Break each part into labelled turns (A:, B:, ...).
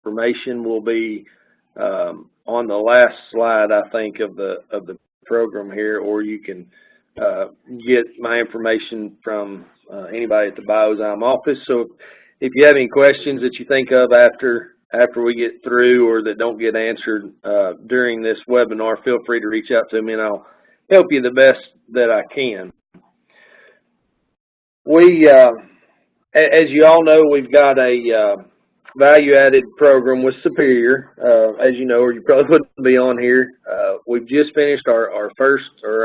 A: information will be on the last slide, I think, of the program here, or you can get my information from anybody at the Biozyme office. So if you have any questions that you think of after we get through or that don't get answered during this webinar, feel free to reach out to me and I'll help you the best that I can. We, as you all know, we've got a value-added program with Superior. As you know, or you probably wouldn't be on here. We've just finished our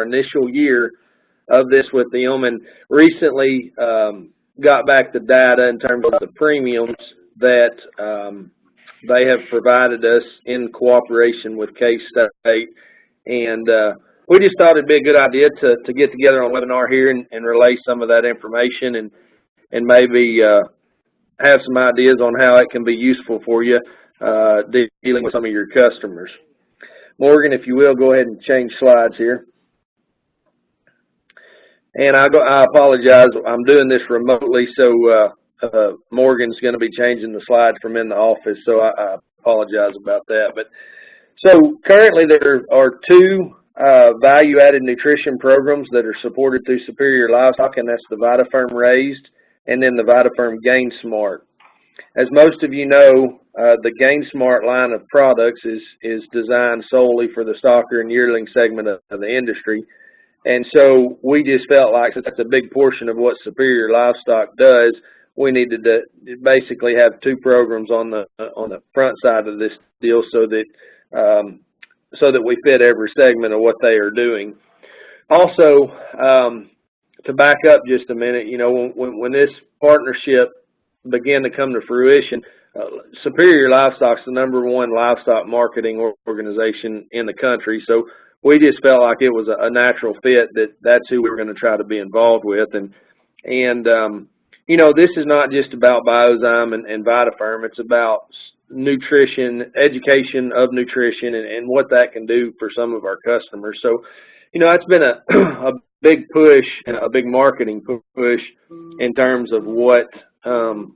A: initial year of this with them, and recently got back the data in terms of the premiums that they have provided us in cooperation with K-State, and we just thought it'd be a good idea to get together on a webinar here and relay some of that information and maybe have some ideas on how it can be useful for you dealing with some of your customers. Morgan, if you will, go ahead and change slides here. And I apologize, I'm doing this remotely, so Morgan's going to be changing the slides from in the office, so I apologize about that. But so currently there are two value-added nutrition programs that are supported through Superior Livestock, and that's the VitaFerm Raised and then the VitaFerm Gain Smart. As most of you know, the Gain Smart line of products is designed solely for the stocker and yearling segment of the industry. And so we just felt like, since that's a big portion of what Superior Livestock does, we needed to basically have two programs on the front side of this deal so that we fit every segment of what they are doing. Also, to back up just a minute, you know, when this partnership began to come to fruition, Superior Livestock's the #1 livestock marketing organization in the country. So we just felt like it was a natural fit that's who we were going to try to be involved with. And you know, this is not just about Biozyme and VitaFerm. It's about nutrition, education of nutrition, and what that can do for some of our customers. So, you know, it's been a big push, a big marketing push in terms of what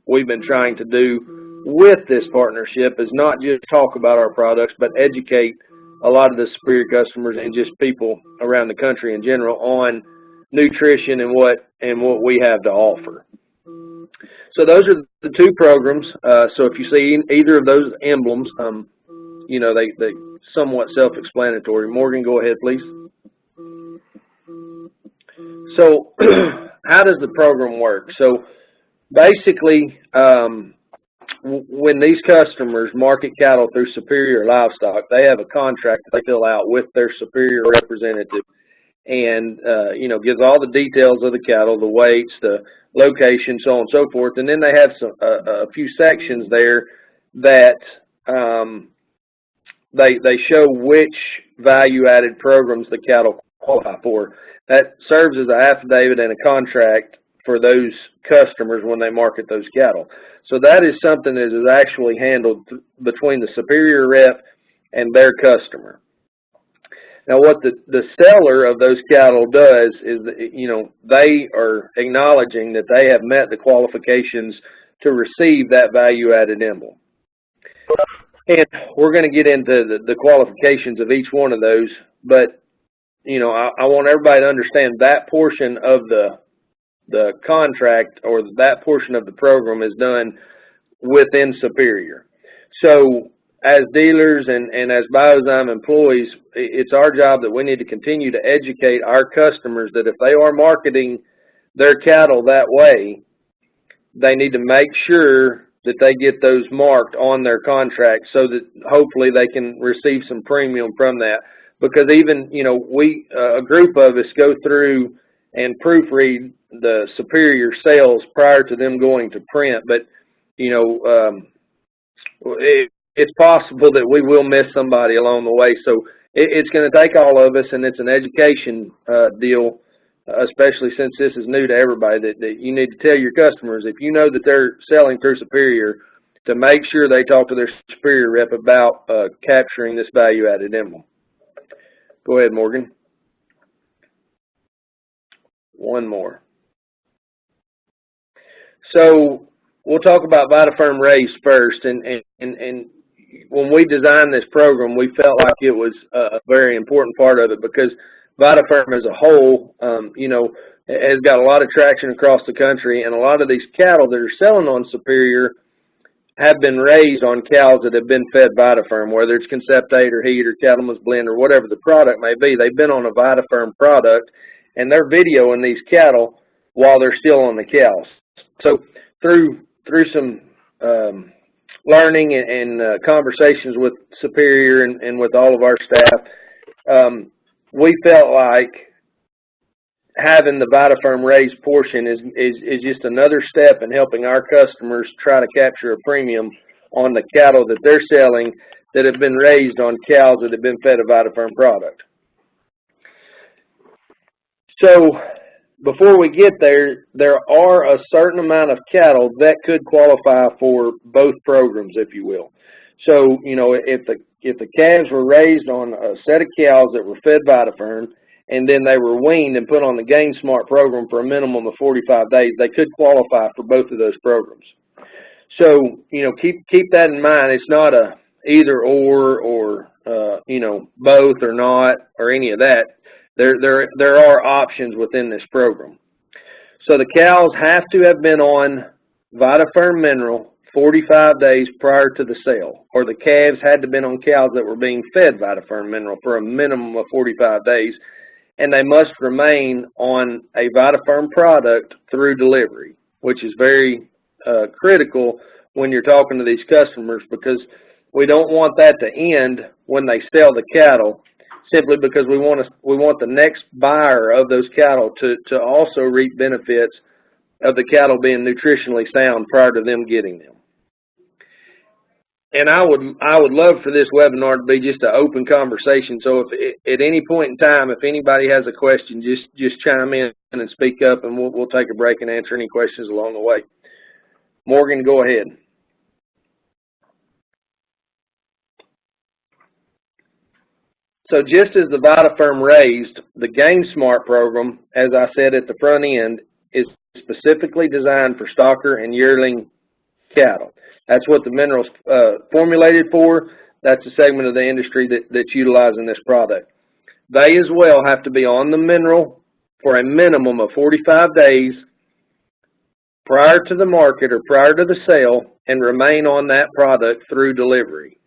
A: we've been trying to do with this partnership, is not just talk about our products, but educate a lot of the Superior customers and just people around the country in general on nutrition and what we have to offer. So those are the two programs. So if you see either of those emblems, you know, they somewhat self-explanatory. Morgan, go ahead, please. So how does the program work? So basically, when these customers market cattle through Superior Livestock, they have a contract that they fill out with their Superior representative, and you know, gives all the details of the cattle, the weights, the location, so on and so forth. And then they have a few sections there that they show which value-added programs the cattle qualify for. That serves as an affidavit and a contract for those customers when they market those cattle. So that is something that is actually handled between the Superior rep and their customer. Now, what the seller of those cattle does is, you know, they are acknowledging that they have met the qualifications to receive that value-added emblem. And we're going to get into the qualifications of each one of those, but, you know, I want everybody to understand that portion of the contract, or that portion of the program, is done within Superior. So as dealers and as Biozyme employees, it's our job that we need to continue to educate our customers that if they are marketing their cattle that way, they need to make sure that they get those marked on their contract so that hopefully they can receive some premium from that. Because even, you know, a group of us go through and proofread the Superior sales prior to them going to print, but, you know, it's possible that we will miss somebody along the way. So it's going to take all of us, and it's an education deal, especially since this is new to everybody, that you need to tell your customers, if you know that they're selling through Superior, to make sure they talk to their Superior rep about capturing this value-added emblem. Go ahead, Morgan. One more. So we'll talk about VitaFerm Raise first, and when we designed this program, we felt like it was a very important part of it because VitaFerm as a whole, you know, has got a lot of traction across the country, and a lot of these cattle that are selling on Superior have been raised on cows that have been fed VitaFerm, whether it's Conceptate or Heat or Cattleman's Blend or whatever the product may be. They've been on a VitaFerm product, and they're videoing these cattle while they're still on the cows. So through some learning and conversations with Superior and with all of our staff, we felt like having the VitaFerm raised portion is just another step in helping our customers try to capture a premium on the cattle that they're selling that have been raised on cows that have been fed a VitaFerm product. So before we get there, there are a certain amount of cattle that could qualify for both programs, if you will. So, you know, if the calves were raised on a set of cows that were fed VitaFerm, and then they were weaned and put on the Gain Smart program for a minimum of 45 days, they could qualify for both of those programs. So, you know, keep that in mind. It's not a either or you know, both or not or any of that. There are options within this program. So the cows have to have been on VitaFerm Mineral 45 days prior to the sale, or the calves had to have been on cows that were being fed VitaFerm Mineral for a minimum of 45 days, and they must remain on a VitaFerm product through delivery, which is very critical when you're talking to these customers, because we don't want that to end when they sell the cattle, simply because we want the next buyer of those cattle to also reap benefits of the cattle being nutritionally sound prior to them getting them. And I would love for this webinar to be just an open conversation. So if at any point in time, if anybody has a question, just chime in and speak up, and we'll take a break and answer any questions along the way. Morgan, go ahead. So just as the VitaFerm raised, the Gain Smart program, as I said at the front end, is specifically designed for stocker and yearling cattle. That's what the mineral's formulated for. That's a segment of the industry that's utilizing this product. They as well have to be on the mineral for a minimum of 45 days prior to the market or prior to the sale and remain on that product through delivery.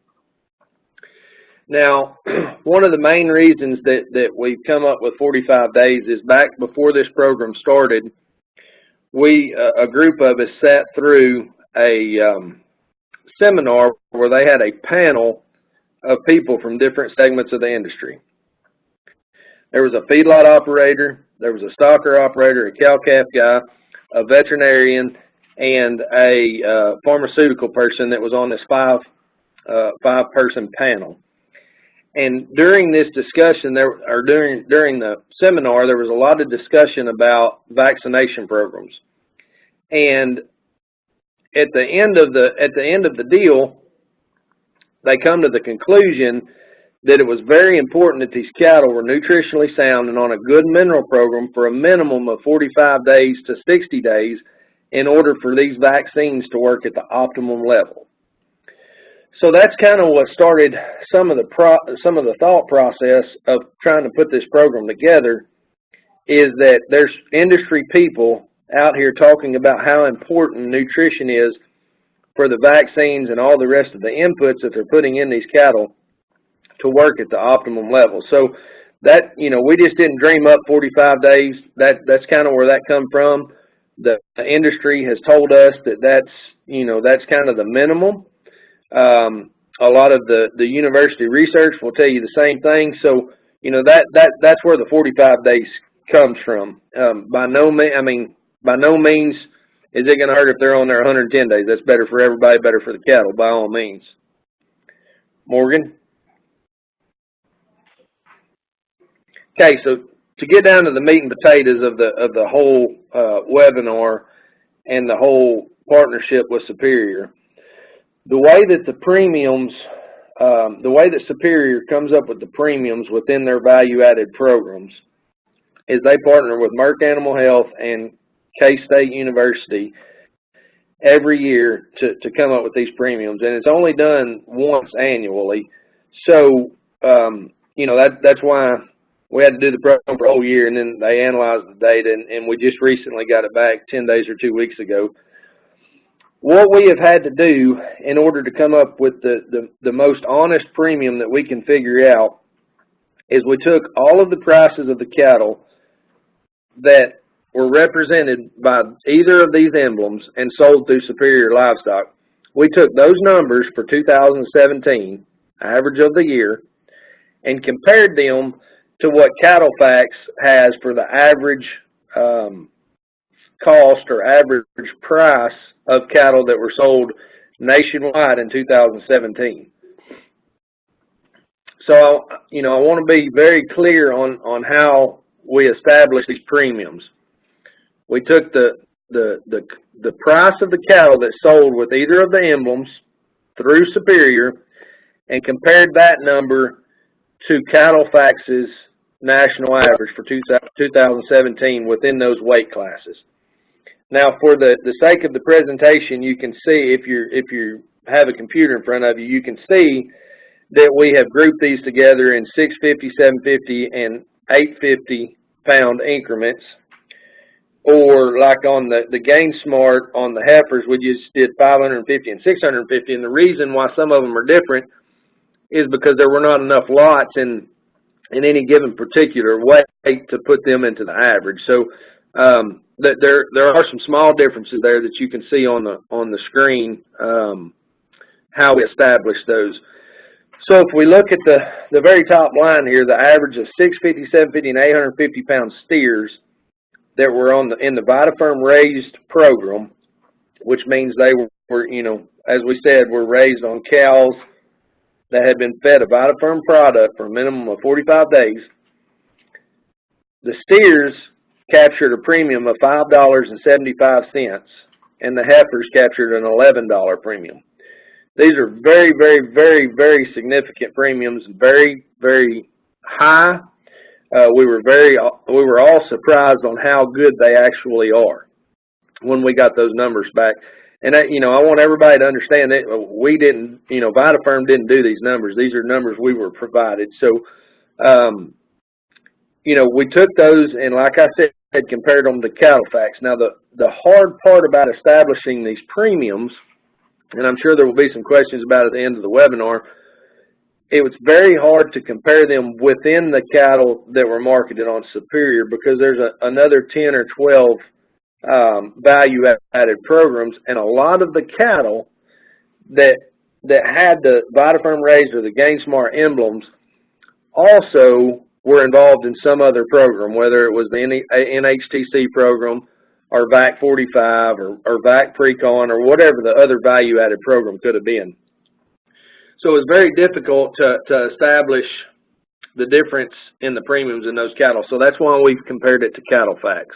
A: Now, one of the main reasons that we've come up with 45 days is back before this program started, a group of us sat through a seminar where they had a panel of people from different segments of the industry. There was a feedlot operator, there was a stocker operator, a cow-calf guy, a veterinarian, and a pharmaceutical person that was on this five-person panel. And during this discussion, during the seminar, there was a lot of discussion about vaccination programs. And at the end of the deal, they come to the conclusion that it was very important that these cattle were nutritionally sound and on a good mineral program for a minimum of 45 days to 60 days in order for these vaccines to work at the optimum level. So that's kind of what started some of the thought process of trying to put this program together, is that there's industry people out here talking about how important nutrition is for the vaccines and all the rest of the inputs that they're putting in these cattle to work at the optimum level. So that, you know, we just didn't dream up 45 days. That's kind of where that come from. The industry has told us that's kind of the minimum. A lot of the university research will tell you the same thing. So, you know, that's where the 45 days comes from. By no means is it going to hurt if they're on there 110 days. That's better for everybody, better for the cattle, by all means. Morgan? Okay, so to get down to the meat and potatoes of the whole webinar and the whole partnership with Superior, the way that the premiums, the way that Superior comes up with the premiums within their value-added programs is they partner with Merck Animal Health and K-State University, every year to come up with these premiums, and it's only done once annually. So, that's why we had to do the program for a whole year, and then they analyzed the data, and we just recently got it back 10 days or 2 weeks ago. What we have had to do in order to come up with the most honest premium that we can figure out is we took all of the prices of the cattle that were represented by either of these emblems and sold through Superior Livestock. We took those numbers for 2017, average of the year, and compared them to what CattleFax has for the average cost or average price of cattle that were sold nationwide in 2017. So, I want to be very clear on how we establish these premiums. We took the price of the cattle that sold with either of the emblems through Superior and compared that number to CattleFax's national average for 2017 within those weight classes. Now, for the sake of the presentation, you can see, if you have a computer in front of you, you can see that we have grouped these together in 650, 750, and 850 pound increments. Or like on the Gain Smart on the heifers, we just did 550 and 650. And the reason why some of them are different is because there were not enough lots in any given particular weight to put them into the average. So there are some small differences there that you can see on the screen, how we establish those. So if we look at the very top line here, the average of 650, 750, and 850 pound steers that were in the VitaFerm raised program, which means they were, as we said, were raised on cows that had been fed a VitaFerm product for a minimum of 45 days. The steers captured a premium of $5.75, and the heifers captured an $11 premium. These are very, very, very, very significant premiums, very, very high. We were all surprised on how good they actually are when we got those numbers back. And I want everybody to understand that we didn't, VitaFerm didn't do these numbers. These are numbers we were provided. So, we took those and, like I said, compared them to CattleFax. Now, the hard part about establishing these premiums, and I'm sure there will be some questions about it at the end of the webinar, it was very hard to compare them within the cattle that were marketed on Superior because there's another 10 or 12 value-added programs, and a lot of the cattle that had the VitaFerm raised or the Gain Smart emblems also were involved in some other program, whether it was the NHTC program or VAC 45 or VAC Precon or whatever the other value-added program could have been. So it was very difficult to establish the difference in the premiums in those cattle. So that's why we've compared it to CattleFax.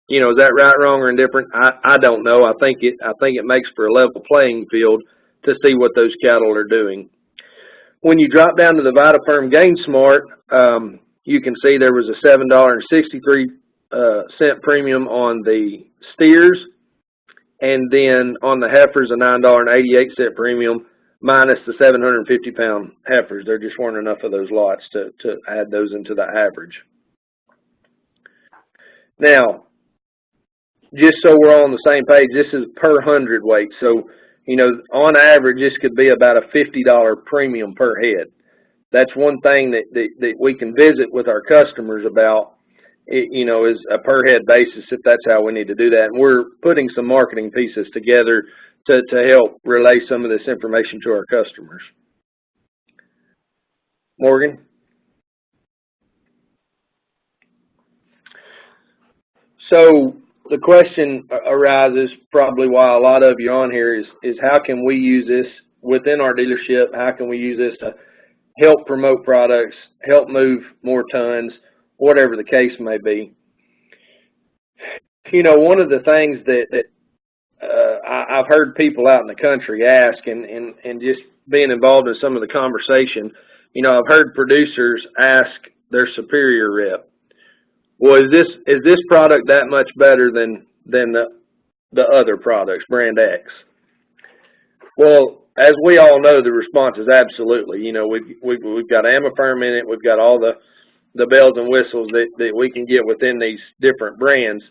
A: Is that right, wrong, or indifferent? I don't know. I think it makes for a level playing field to see what those cattle are doing. When you drop down to the VitaFerm Gain Smart, you can see there was a $7.63 premium on the steers, and then on the heifers a $9.88 premium minus the 750 pound heifers. There just weren't enough of those lots to add those into the average. Now, just so we're all on the same page, this is per hundredweight. So, on average, this could be about a $50 premium per head. That's one thing that we can visit with our customers about, is a per head basis, if that's how we need to do that. And we're putting some marketing pieces together to help relay some of this information to our customers. Morgan? So the question arises, probably why a lot of you are on here, is how can we use this within our dealership? How can we use this to help promote products, help move more tons, whatever the case may be? One of the things that I've heard people out in the country ask, and just being involved in some of the conversation, I've heard producers ask their Superior rep, well, is this product that much better than the the other products, brand X? Well, as we all know, the response is absolutely. You know, we've got AmaFerm in it. We've got all the bells and whistles that we can get within these different brands.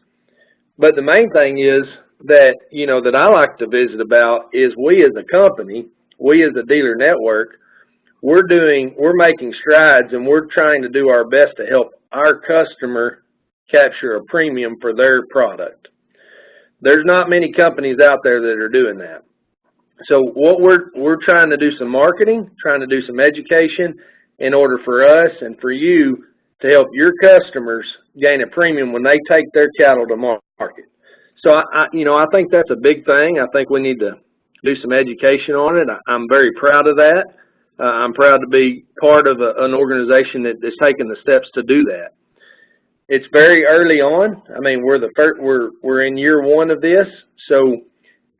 A: But the main thing is that, you know, that I like to visit about is we as a company, we as a dealer network, we're making strides, and we're trying to do our best to help our customer capture a premium for their product. There's not many companies out there that are doing that. So what we're trying to do some marketing, trying to do some education in order for us and for you to help your customers gain a premium when they take their cattle to market. So I think that's a big thing. I think we need to do some education on it. I'm very proud of that. I'm proud to be part of an organization that is taking the steps to do that. It's very early on. I mean, we're in year one of this. So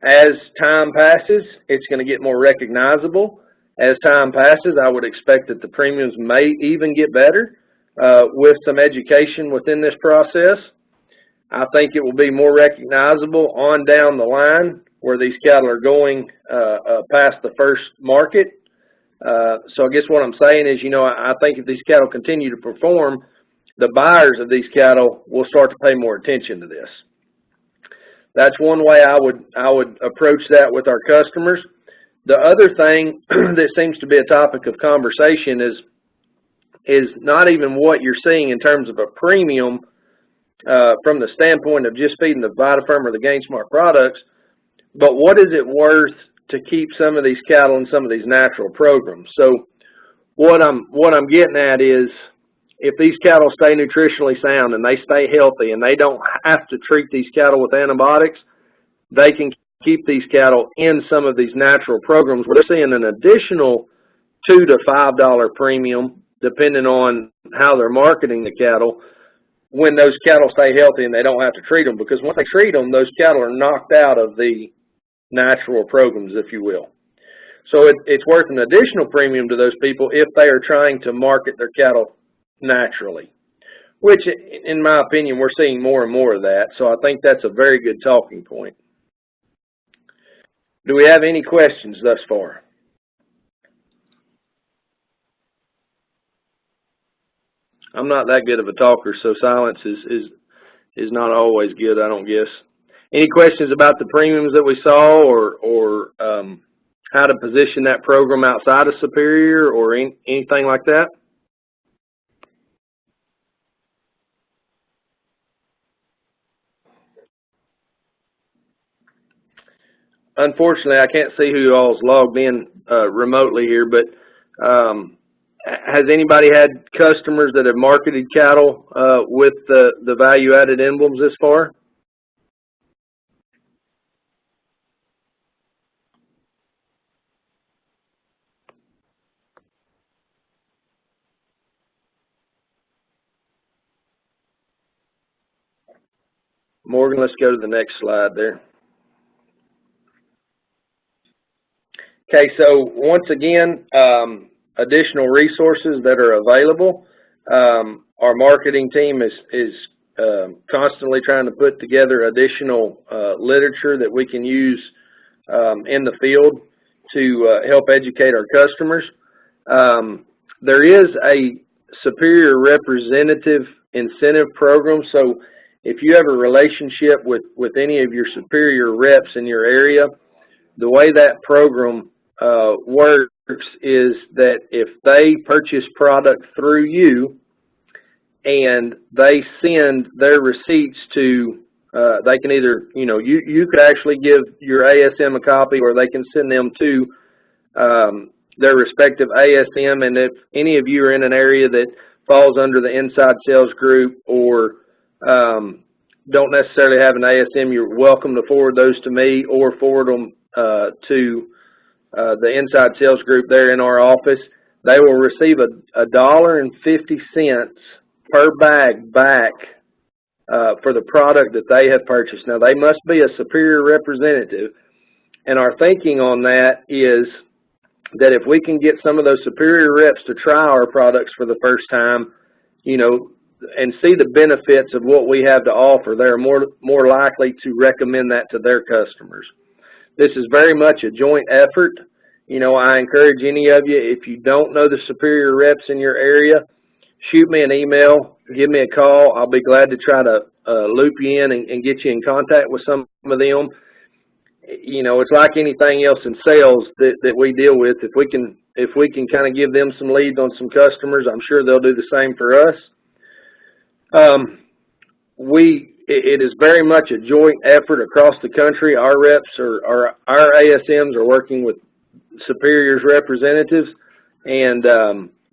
A: as time passes, it's going to get more recognizable. As time passes, I would expect that the premiums may even get better with some education within this process. I think it will be more recognizable on down the line where these cattle are going past the first market. So I guess what I'm saying is, you know, I think if these cattle continue to perform, the buyers of these cattle will start to pay more attention to this. That's one way I would approach that with our customers. The other thing that seems to be a topic of conversation is not even what you're seeing in terms of a premium from the standpoint of just feeding the VitaFerm or the GainSmart products, but what is it worth to keep some of these cattle in some of these natural programs? So what I'm getting at is, if these cattle stay nutritionally sound and they stay healthy and they don't have to treat these cattle with antibiotics, they can keep these cattle in some of these natural programs where they're seeing an additional $2 to $5 premium, depending on how they're marketing the cattle, when those cattle stay healthy and they don't have to treat them. Because once they treat them, those cattle are knocked out of the natural programs, if you will. So it's worth an additional premium to those people if they are trying to market their cattle naturally, which in my opinion we're seeing more and more of that. So I think that's a very good talking point. Do we have any questions thus far? I'm not that good of a talker, so silence is not always good, I don't guess. Any questions about the premiums that we saw, or how to position that program outside of Superior, or anything like that? Unfortunately, I can't see who all's logged in remotely here, but has anybody had customers that have marketed cattle with the value-added emblems this far? Morgan, let's go to the next slide there. Okay, so once again, additional resources that are available. Our marketing team is constantly trying to put together additional literature that we can use in the field to help educate our customers. There is a Superior Representative Incentive Program, so if you have a relationship with any of your Superior reps in your area, the way that program works is that if they purchase product through you and they send their receipts to, they can either, you could actually give your ASM a copy, or they can send them to their respective ASM. And if any of you are in an area that falls under the inside sales group, or don't necessarily have an ASM, you're welcome to forward those to me, or forward them to the inside sales group there in our office. They will receive $1.50 per bag back for the product that they have purchased. Now, they must be a Superior representative, and our thinking on that is that if we can get some of those Superior reps to try our products for the first time, and see the benefits of what we have to offer, they're more likely to recommend that to their customers. This is very much a joint effort. You know, I encourage any of you, if you don't know the Superior reps in your area, shoot me an email, give me a call. I'll be glad to try to loop you in and get you in contact with some of them. You know, it's like anything else in sales that we deal with. If we can kind of give them some leads on some customers, I'm sure they'll do the same for us. It is very much a joint effort across the country. Our reps our ASMs are working with Superior's representatives, and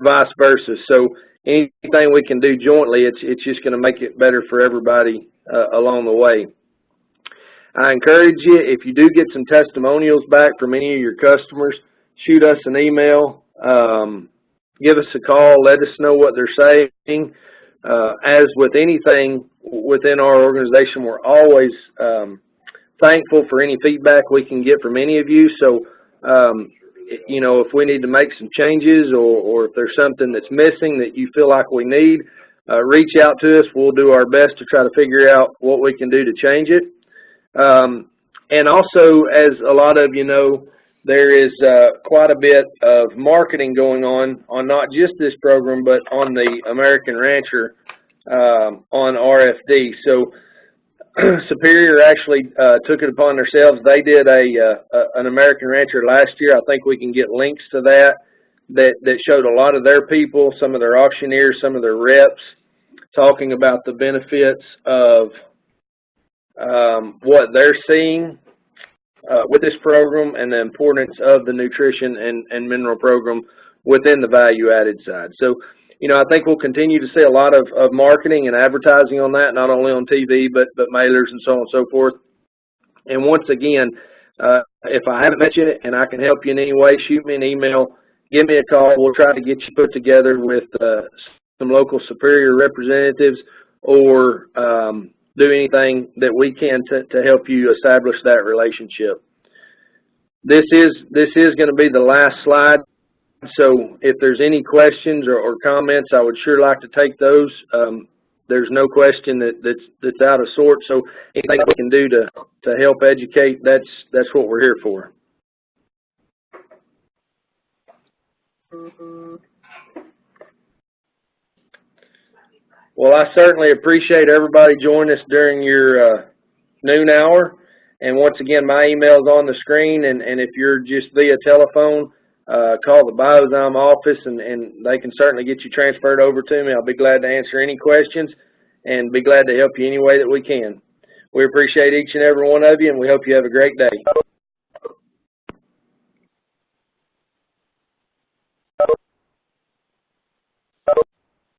A: vice versa. So anything we can do jointly, it's just going to make it better for everybody along the way. I encourage you, if you do get some testimonials back from any of your customers, shoot us an email, give us a call, let us know what they're saying. As with anything within our organization, we're always thankful for any feedback we can get from any of you. So, you know, if we need to make some changes or if there's something that's missing that you feel like we need, reach out to us. We'll do our best to try to figure out what we can do to change it. And also, as a lot of you know, there is quite a bit of marketing going on not just this program, but on the American Rancher on RFD. So Superior actually took it upon themselves. They did an American Rancher last year. I think we can get links to that showed a lot of their people, some of their auctioneers, some of their reps, talking about the benefits of what they're seeing with this program and the importance of the nutrition and mineral program within the value-added side. So, you know, I think we'll continue to see a lot of marketing and advertising on that, not only on TV, but mailers and so on and so forth. And once again, if I haven't met you and I can help you in any way, shoot me an email, give me a call. We'll try to get you put together with some local Superior representatives or do anything that we can to help you establish that relationship. This is going to be the last slide. So if there's any questions or comments, I would sure like to take those. There's no question that's out of sort. So anything we can do to help educate, that's what we're here for. Well, I certainly appreciate everybody joining us during your noon hour. And once again, my email is on the screen. And if you're just via telephone, call the Biozyme office, and they can certainly get you transferred over to me. I'll be glad to answer any questions and be glad to help you any way that we can. We appreciate each and every one of you, and we hope you have a great day.